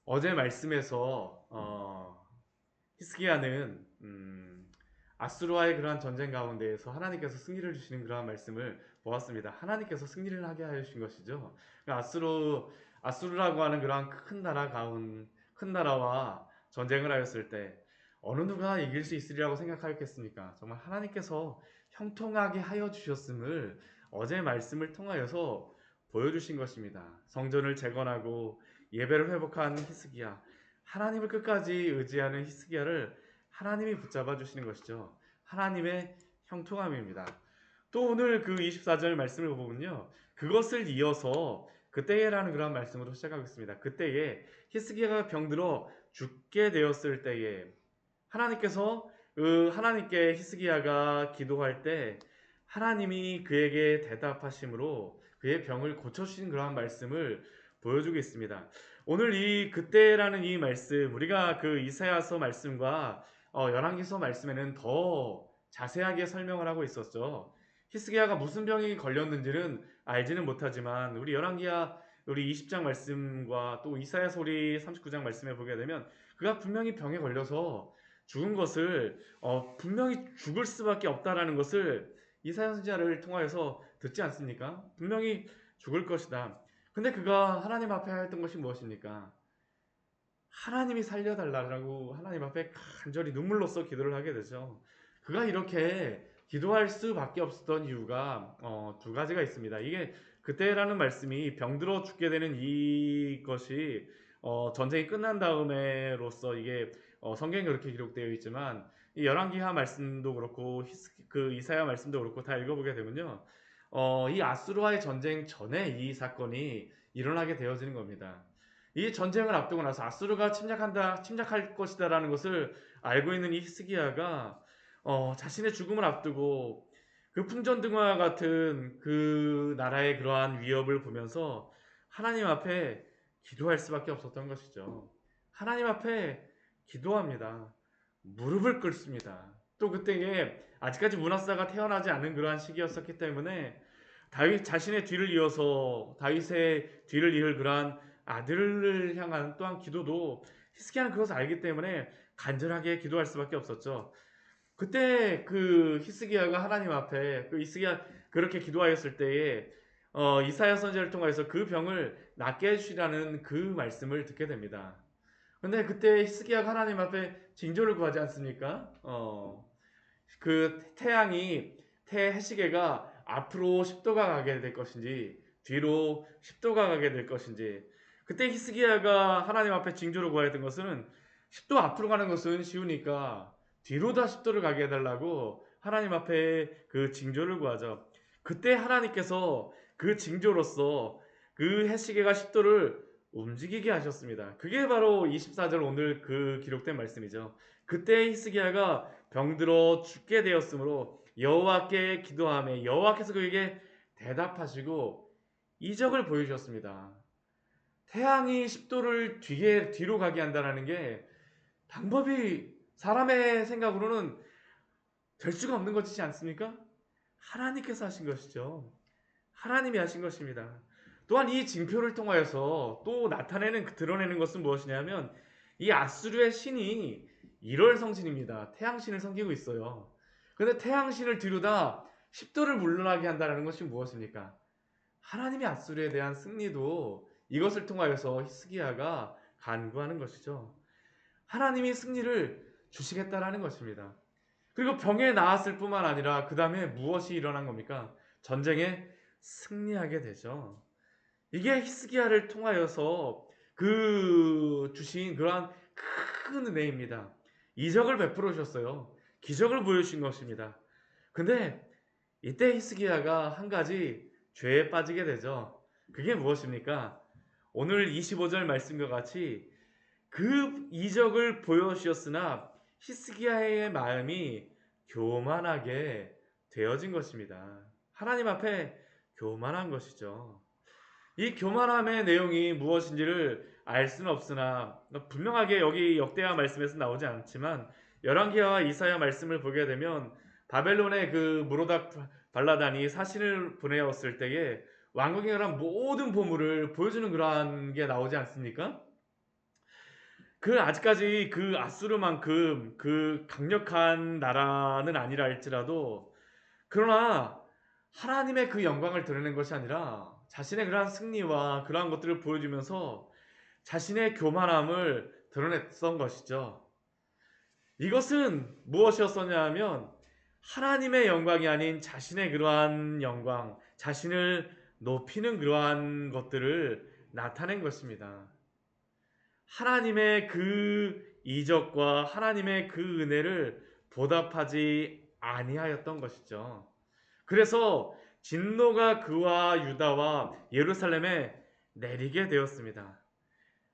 어제 말씀에서 히스기야는 아수르와의 그러한 전쟁 가운데에서 하나님께서 승리를 주시는 그러한 말씀을 보았습니다. 하나님께서 승리를 하게 하여 주신 것이죠. 그러니까 아수르라고 하는 그러한 큰 나라와 전쟁을 하였을 때 어느 누가 이길 수 있으리라고 생각하였겠습니까? 정말 하나님께서 형통하게 하여 주셨음을 어제 말씀을 통하여서 보여주신 것입니다. 성전을 재건하고 예배를 회복한 히스기야, 하나님을 끝까지 의지하는 히스기야를 하나님이 붙잡아 주시는 것이죠. 하나님의 형통함입니다. 또 오늘 그 24절 말씀을 보면요, 그것을 이어서 그때에라는 그런 말씀으로 시작하겠습니다. 그때에 히스기야가 병들어 죽게 되었을 때에 하나님께서 하나님께 히스기야가 기도할 때 하나님이 그에게 대답하심으로 그의 병을 고쳐주신 그러한 말씀을 보여주고 있습니다. 오늘 이 그때라는 이 말씀, 우리가 그 이사야서 말씀과 열왕기서 말씀에는 더 자세하게 설명을 하고 있었죠. 히스기야가 무슨 병이 걸렸는지는 알지는 못하지만 우리 20장 말씀과 또 이사야서 우리 39장 말씀에 보게 되면 그가 분명히 병에 걸려서 죽은 것을 분명히 죽을 수밖에 없다라는 것을 이사야 선지자를 통하여서 듣지 않습니까? 분명히 죽을 것이다. 근데 그가 하나님 앞에 하였던 것이 무엇입니까? 하나님이 살려달라고 하나님 앞에 간절히 눈물로써 기도를 하게 되죠. 그가 이렇게 기도할 수밖에 없었던 이유가 두 가지가 있습니다. 이게 그때라는 말씀이 병들어 죽게 되는 이것이 전쟁이 끝난 다음에로서 이게 성경에 그렇게 기록되어 있지만 이 열왕기하 말씀도 그렇고 그 이사야 말씀도 그렇고 다 읽어보게 되면요, 이 아수르와의 전쟁 전에 이 사건이 일어나게 되어지는 겁니다. 이 전쟁을 앞두고 나서 아수르가 침략할 것이다라는 것을 알고 있는 이 히스기야가 자신의 죽음을 앞두고 그 풍전등화 같은 그 나라의 그러한 위협을 보면서 하나님 앞에 기도할 수밖에 없었던 것이죠. 하나님 앞에 기도합니다. 무릎을 꿇습니다. 또 그때에 아직까지 문하사가 태어나지 않은 그러한 시기였었기 때문에 다윗 자신의 뒤를 이어서 다윗의 뒤를 이을 그러한 아들을 향한 또한 기도도 히스기야는 그것을 알기 때문에 간절하게 기도할 수밖에 없었죠. 그때 그 히스기야가 하나님 앞에 그 히스기야 그렇게 기도하였을 때에 이사야 선지자를 통해서 그 병을 낫게 해주시라는 그 말씀을 듣게 됩니다. 근데 그때 히스기야가 하나님 앞에 징조를 구하지 않습니까? 그 해시계가 앞으로 10도가 가게 될 것인지 뒤로 10도가 가게 될 것인지, 그때 히스기야가 하나님 앞에 징조를 구하였던 것은 10도 앞으로 가는 것은 쉬우니까 뒤로 다 10도를 가게 해달라고 하나님 앞에 그 징조를 구하죠. 그때 하나님께서 그 징조로서 그 해시계가 10도를 움직이게 하셨습니다. 그게 바로 24절 오늘 그 기록된 말씀이죠. 그때 히스기야가 병들어 죽게 되었으므로 여호와께 기도하며 여호와께서 그에게 대답하시고 이적을 보여주셨습니다. 태양이 10도를 뒤로 가게 한다는 게 방법이 사람의 생각으로는 될 수가 없는 것이지 않습니까? 하나님께서 하신 것이죠. 하나님이 하신 것입니다. 또한 이 징표를 통하여서 또 드러내는 것은 무엇이냐면 이 아수르의 신이 1월 성신입니다. 태양신을 섬기고 있어요. 그런데 태양신을 뒤로다 10도를 물러나게 한다는 것이 무엇입니까? 하나님의 아수르에 대한 승리도 이것을 통하여서 히스기야가 간구하는 것이죠. 하나님이 승리를 주시겠다라는 것입니다. 그리고 병에 나았을 뿐만 아니라 그 다음에 무엇이 일어난 겁니까? 전쟁에 승리하게 되죠. 이게 히스기야를 통하여서 그 주신 그러한 큰 은혜입니다. 이적을 베풀어 주셨어요. 기적을 보여주신 것입니다. 근데 이때 히스기야가 한 가지 죄에 빠지게 되죠. 그게 무엇입니까? 오늘 25절 말씀과 같이 그 이적을 보여주셨으나 히스기야의 마음이 교만하게 되어진 것입니다. 하나님 앞에 교만한 것이죠. 이 교만함의 내용이 무엇인지를 알 수는 없으나 분명하게 여기 역대하 말씀에서 나오지 않지만 열왕기하와 이사야 말씀을 보게 되면 바벨론의 그 무로닥 발라단이 사신을 보내었을 때에 왕궁에 관한 모든 보물을 보여주는 그러한 게 나오지 않습니까? 아직까지 그 아수르만큼 그 강력한 나라는 아니라 할지라도, 그러나 하나님의 그 영광을 드러낸 것이 아니라 자신의 그러한 승리와 그러한 것들을 보여주면서 자신의 교만함을 드러냈던 것이죠. 이것은 무엇이었었냐 하면 하나님의 영광이 아닌 자신의 그러한 영광, 자신을 높이는 그러한 것들을 나타낸 것입니다. 하나님의 그 이적과 하나님의 그 은혜를 보답하지 아니하였던 것이죠. 그래서 진노가 그와 유다와 예루살렘에 내리게 되었습니다.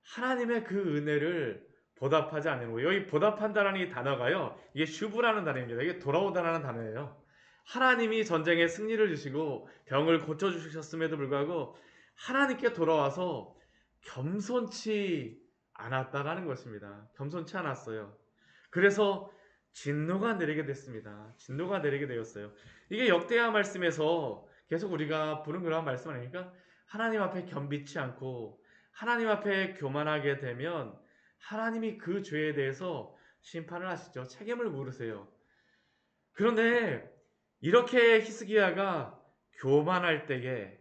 하나님의 그 은혜를 보답하지 않는, 여기 보답한다라는 이 단어가요, 이게 슈브라는 단어입니다. 이게 돌아오다라는 단어예요. 하나님이 전쟁에 승리를 주시고 병을 고쳐주셨음에도 불구하고 하나님께 돌아와서 겸손치 않았다라는 것입니다. 겸손치 않았어요. 그래서 진노가 내리게 됐습니다. 진노가 내리게 되었어요. 이게 역대하 말씀에서 계속 우리가 보는 그런 말씀 아닙니까? 하나님 앞에 겸비치 않고 하나님 앞에 교만하게 되면 하나님이 그 죄에 대해서 심판을 하시죠. 책임을 물으세요. 그런데 이렇게 히스기야가 교만할 때에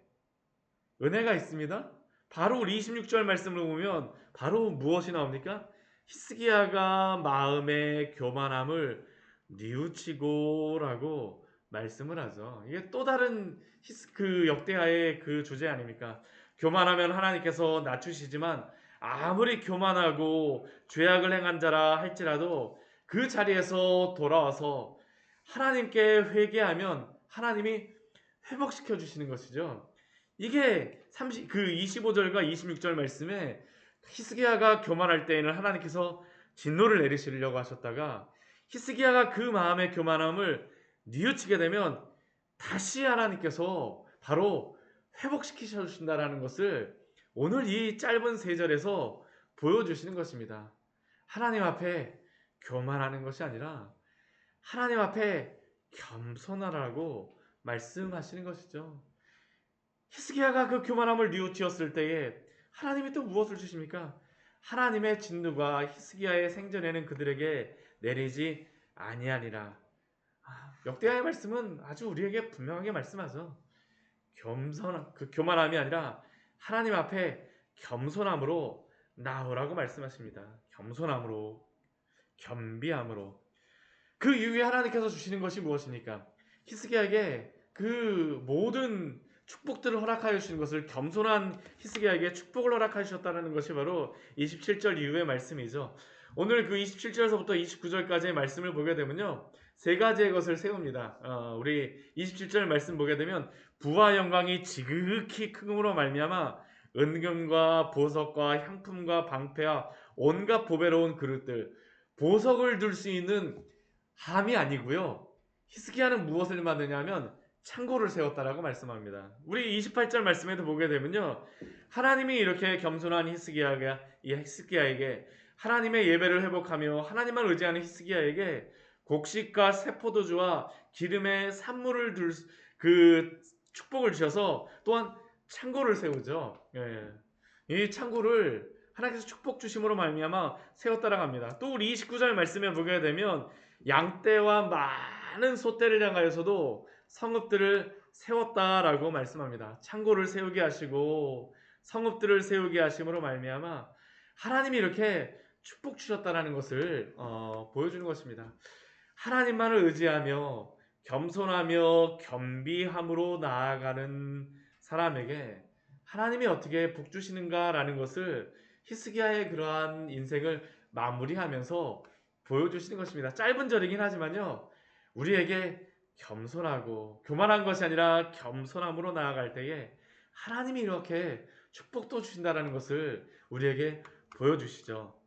은혜가 있습니다. 바로 우리 26절 말씀을 보면 바로 무엇이 나옵니까? 히스기야가 마음의 교만함을 뉘우치고라고 말씀을 하죠. 이게 또 다른 그 역대하의 그 주제 아닙니까? 교만하면 하나님께서 낮추시지만 아무리 교만하고 죄악을 행한 자라 할지라도 그 자리에서 돌아와서 하나님께 회개하면 하나님이 회복시켜 주시는 것이죠. 이게 25절과 26절 말씀에 히스기야가 교만할 때에는 하나님께서 진노를 내리시려고 하셨다가 히스기야가 그 마음의 교만함을 뉘우치게 되면 다시 하나님께서 바로 회복시키셔 주신다라는 것을 오늘 이 짧은 세 절에서 보여주시는 것입니다. 하나님 앞에 교만하는 것이 아니라 하나님 앞에 겸손하라고 말씀하시는 것이죠. 히스기야가 그 교만함을 뉘우치었을 때에 하나님이 또 무엇을 주십니까? 하나님의 진노가 히스기야의 생전에는 그들에게 내리지 아니하리라. 역대하의 말씀은 아주 우리에게 분명하게 말씀하죠. 그 교만함이 아니라 하나님 앞에 겸손함으로 나오라고 말씀하십니다. 겸손함으로, 겸비함으로. 그 이후에 하나님께서 주시는 것이 무엇입니까? 히스기야에게 그 모든 축복들을 허락하여 주시는 것을, 겸손한 히스기야에게 축복을 허락하여 주셨다는 것이 바로 27절 이후의 말씀이죠. 오늘 그 27절에서부터 29절까지의 말씀을 보게 되면요, 세 가지의 것을 세웁니다. 우리 27절 말씀 보게 되면 부와 영광이 지극히 크음으로 말미암아 은금과 보석과 향품과 방패와 온갖 보배로운 그릇들, 보석을 둘 수 있는 함이 아니고요. 히스기야는 무엇을 만드냐면 창고를 세웠다라고 말씀합니다. 우리 28절 말씀에도 보게 되면요, 하나님이 이렇게 겸손한 히스기야에게 하나님의 예배를 회복하며 하나님만 의지하는 히스기야에게 곡식과 새포도주와 기름의 산물을 둘 그 축복을 주셔서 또한 창고를 세우죠. 예. 이 창고를 하나님께서 축복 주심으로 말미암아 세웠다라고 합니다. 또 우리 29절 말씀에 보게 되면 양떼와 많은 소떼를 향하여서도 성읍들을 세웠다라고 말씀합니다. 창고를 세우게 하시고 성읍들을 세우게 하심으로 말미암아 하나님이 이렇게 축복 주셨다라는 것을 보여주는 것입니다. 하나님만을 의지하며 겸손하며 겸비함으로 나아가는 사람에게 하나님이 어떻게 복 주시는가라는 것을 히스기야의 그러한 인생을 마무리하면서 보여주시는 것입니다. 짧은 절이긴 하지만요, 우리에게 겸손하고 교만한 것이 아니라 겸손함으로 나아갈 때에 하나님이 이렇게 축복도 주신다라는 것을 우리에게 보여주시죠.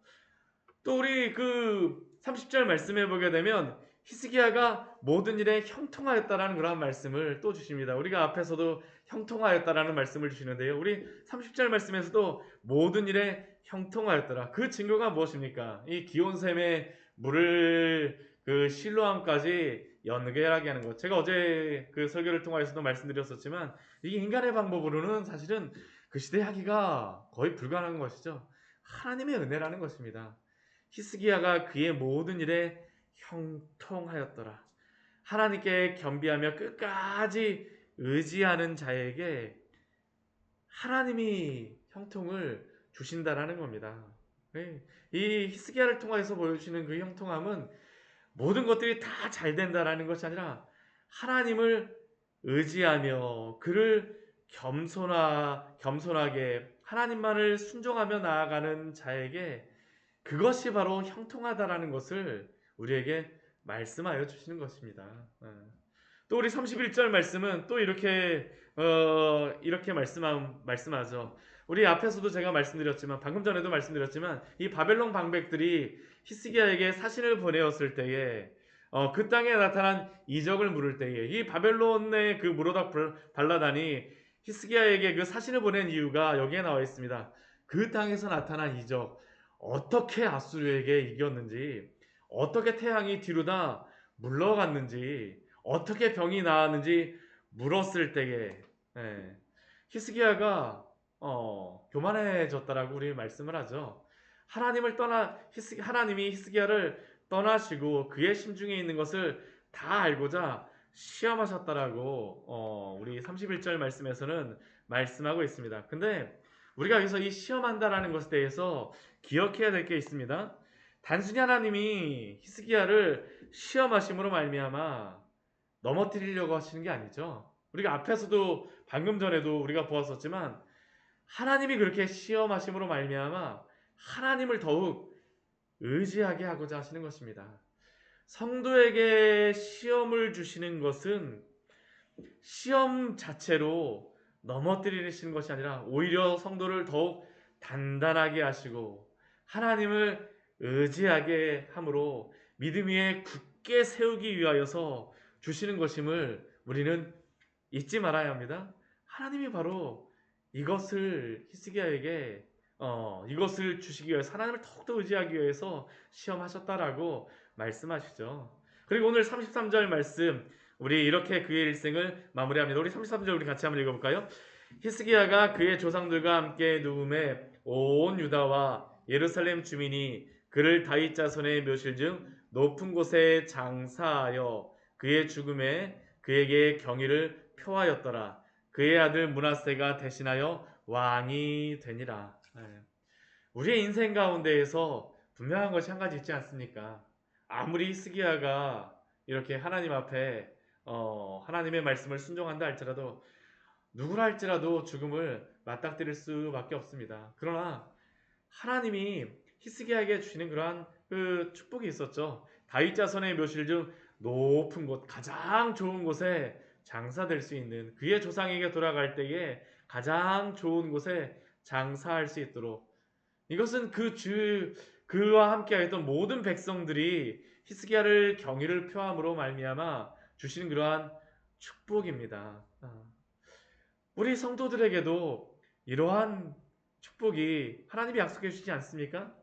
또 우리 그 30절 말씀해 보게 되면 히스기야가 모든 일에 형통하였다라는 그런 말씀을 또 주십니다. 우리가 앞에서도 형통하였다라는 말씀을 주시는데요, 우리 30절 말씀에서도 모든 일에 형통하였더라. 그 증거가 무엇입니까? 이 기온샘의 물을 그 실로암까지 연결하게 하는 것. 제가 어제 그 설교를 통하여서도 말씀드렸었지만 이게 인간의 방법으로는 사실은 그 시대 하기가 거의 불가능한 것이죠. 하나님의 은혜라는 것입니다. 히스기야가 그의 모든 일에 형통하였더라. 하나님께 겸비하며 끝까지 의지하는 자에게 하나님이 형통을 주신다라는 겁니다. 네. 이 히스기야를 통해서 보여주시는 그 형통함은 모든 것들이 다 잘 된다라는 것이 아니라 하나님을 의지하며 그를 겸손하게 하나님만을 순종하며 나아가는 자에게 그것이 바로 형통하다라는 것을 우리에게 말씀하여 주시는 것입니다. 또 우리 31절 말씀은 또 이렇게 말씀하죠. 우리 앞에서도 제가 말씀드렸지만 방금 전에도 말씀드렸지만 이 바벨론 방백들이 히스기야에게 사신을 보내었을 때에 그 땅에 나타난 이적을 물을 때에 이 바벨론의 그 무로닥 발라단이 히스기야에게 그 사신을 보낸 이유가 여기에 나와 있습니다. 그 땅에서 나타난 이적, 어떻게 아수르에게 이겼는지, 어떻게 태양이 뒤로 다 물러갔는지, 어떻게 병이 나았는지 물었을 때에 히스기야가 교만해졌다라고 우리 말씀을 하죠. 하나님이 히스기야를 떠나시고 그의 심중에 있는 것을 다 알고자 시험하셨다라고 우리 31절 말씀에서는 말씀하고 있습니다. 근데 우리가 여기서 이 시험한다라는 것에 대해서 기억해야 될 게 있습니다. 단순히 하나님이 히스기야를 시험하심으로 말미암아 넘어뜨리려고 하시는 게 아니죠. 우리가 앞에서도 방금 전에도 우리가 보았었지만 하나님이 그렇게 시험하심으로 말미암아 하나님을 더욱 의지하게 하고자 하시는 것입니다. 성도에게 시험을 주시는 것은 시험 자체로 넘어뜨리시는 것이 아니라 오히려 성도를 더욱 단단하게 하시고 하나님을 의지하게 함으로 믿음 위에 굳게 세우기 위하여서 주시는 것임을 우리는 잊지 말아야 합니다. 하나님이 바로 이것을 히스기야에게 이것을 주시기 위해서 하나님을 더욱더 의지하기 위해서 시험하셨다라고 말씀하시죠. 그리고 오늘 33절 말씀 우리 이렇게 그의 일생을 마무리합니다. 우리 33절 우리 같이 한번 읽어볼까요? 히스기야가 그의 조상들과 함께 누움에 온 유다와 예루살렘 주민이 그를 다윗 자손의 묘실 중 높은 곳에 장사하여 그의 죽음에 그에게 경의를 표하였더라. 그의 아들 므낫세가 대신하여 왕이 되니라. 우리의 인생 가운데에서 분명한 것이 한 가지 있지 않습니까? 아무리 히스기야가 이렇게 하나님 앞에 하나님의 말씀을 순종한다 할지라도 누구라 할지라도 죽음을 맞닥뜨릴 수밖에 없습니다. 그러나 하나님이 히스기야에게 주시는 그러한 그 축복이 있었죠. 다윗 자손의 묘실 중 높은 곳, 가장 좋은 곳에 장사될 수 있는 그의 조상에게 돌아갈 때에 가장 좋은 곳에 장사할 수 있도록 이것은 그와 함께하였던 모든 백성들이 히스기야를 경의를 표함으로 말미암아 주신 그러한 축복입니다. 우리 성도들에게도 이러한 축복이 하나님이 약속해 주시지 않습니까?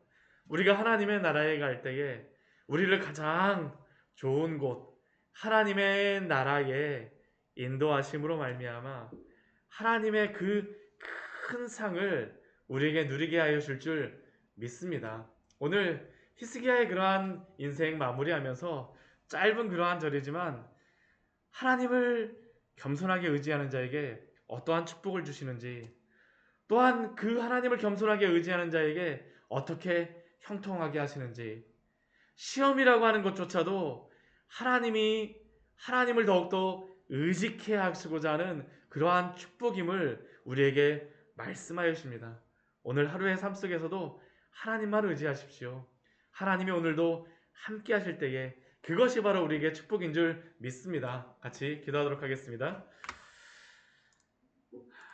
우리가 하나님의 나라에 갈 때에 우리를 가장 좋은 곳 하나님의 나라에 인도하심으로 말미암아 하나님의 그 큰 상을 우리에게 누리게 하여 줄 줄 믿습니다. 오늘 히스기야의 그러한 인생 마무리하면서 짧은 그러한 절이지만 하나님을 겸손하게 의지하는 자에게 어떠한 축복을 주시는지 또한 그 하나님을 겸손하게 의지하는 자에게 어떻게 형통하게 하시는지 시험이라고 하는 것조차도 하나님을 더욱더 의지케 하시고자 하는 그러한 축복임을 우리에게 말씀하여 주십니다. 오늘 하루의 삶 속에서도 하나님만 의지하십시오. 하나님이 오늘도 함께 하실 때에 그것이 바로 우리에게 축복인 줄 믿습니다. 같이 기도하도록 하겠습니다.